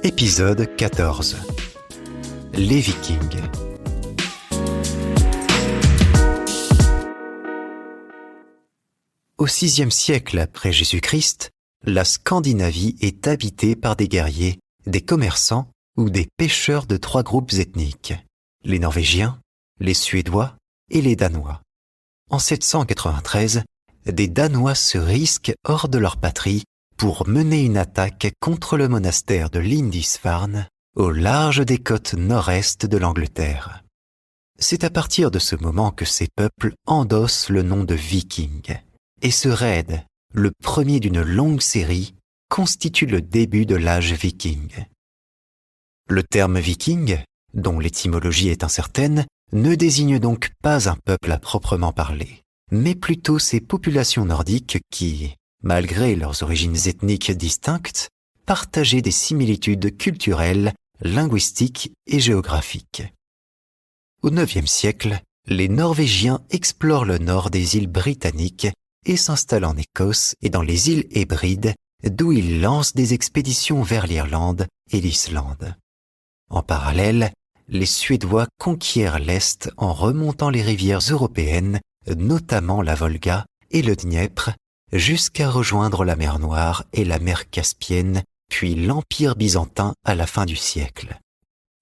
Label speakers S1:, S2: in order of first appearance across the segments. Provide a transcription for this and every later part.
S1: Épisode 14. Les Vikings. Au VIe siècle après Jésus-Christ, la Scandinavie est habitée par des guerriers, des commerçants ou des pêcheurs de trois groupes ethniques, les Norvégiens, les Suédois et les Danois. En 793, des Danois se risquent hors de leur patrie pour mener une attaque contre le monastère de Lindisfarne au large des côtes nord-est de l'Angleterre. C'est à partir de ce moment que ces peuples endossent le nom de Vikings, et ce raid, le premier d'une longue série, constitue le début de l'âge viking. Le terme viking, dont l'étymologie est incertaine, ne désigne donc pas un peuple à proprement parler, mais plutôt ces populations nordiques qui, malgré leurs origines ethniques distinctes, partageaient des similitudes culturelles, linguistiques et géographiques. Au IXe siècle, les Norvégiens explorent le nord des îles britanniques et s'installent en Écosse et dans les îles Hébrides, d'où ils lancent des expéditions vers l'Irlande et l'Islande. En parallèle, les Suédois conquièrent l'Est en remontant les rivières européennes, notamment la Volga et le Dniepr, jusqu'à rejoindre la mer Noire et la mer Caspienne, puis l'Empire byzantin à la fin du siècle.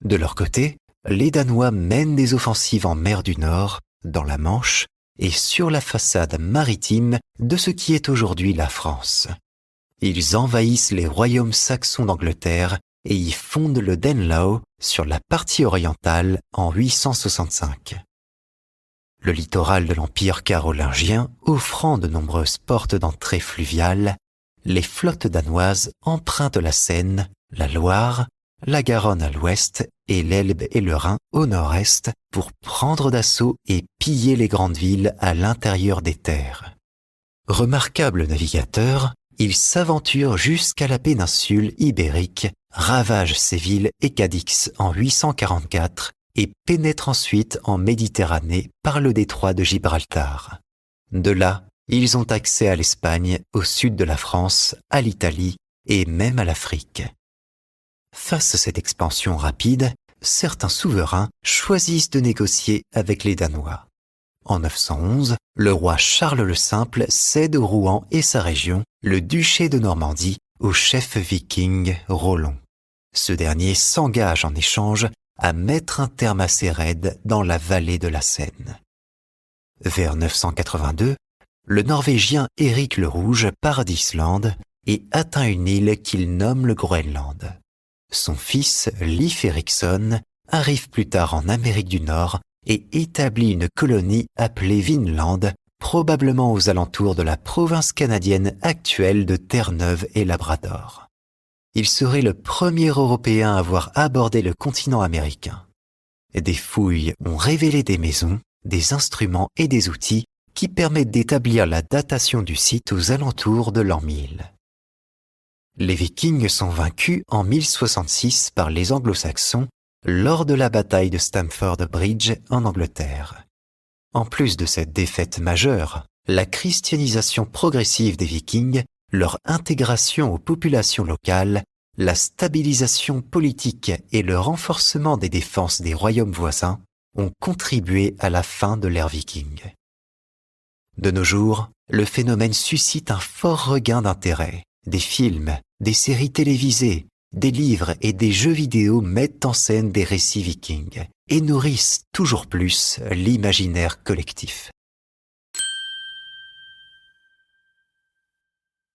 S1: De leur côté, les Danois mènent des offensives en mer du Nord, dans la Manche, et sur la façade maritime de ce qui est aujourd'hui la France. Ils envahissent les royaumes saxons d'Angleterre et y fondent le Danelaw sur la partie orientale en 865. Le littoral de l'Empire carolingien offrant de nombreuses portes d'entrée fluviales, les flottes danoises empruntent la Seine, la Loire, la Garonne à l'ouest et l'Elbe et le Rhin au nord-est pour prendre d'assaut et piller les grandes villes à l'intérieur des terres. Remarquables navigateurs, ils s'aventurent jusqu'à la péninsule ibérique, ravagent Séville et Cadix en 844 et pénètrent ensuite en Méditerranée par le détroit de Gibraltar. De là, ils ont accès à l'Espagne, au sud de la France, à l'Italie et même à l'Afrique. Face à cette expansion rapide, certains souverains choisissent de négocier avec les Danois. En 911, le roi Charles le Simple cède Rouen et sa région, le duché de Normandie, au chef viking Rollon. Ce dernier s'engage en échange à mettre un terme à ses raids dans la vallée de la Seine. Vers 982, le Norvégien Éric le Rouge part d'Islande et atteint une île qu'il nomme le Groenland. Son fils, Leif Erikson, arrive plus tard en Amérique du Nord et établit une colonie appelée Vinland, probablement aux alentours de la province canadienne actuelle de Terre-Neuve et Labrador. Il serait le premier Européen à avoir abordé le continent américain. Des fouilles ont révélé des maisons, des instruments et des outils qui permettent d'établir la datation du site aux alentours de l'an 1000. Les Vikings sont vaincus en 1066 par les Anglo-Saxons lors de la bataille de Stamford Bridge en Angleterre. En plus de cette défaite majeure, la christianisation progressive des Vikings, leur intégration aux populations locales, la stabilisation politique et le renforcement des défenses des royaumes voisins ont contribué à la fin de l'ère viking. De nos jours, le phénomène suscite un fort regain d'intérêt. Des films, des séries télévisées, des livres et des jeux vidéo mettent en scène des récits vikings et nourrissent toujours plus l'imaginaire collectif.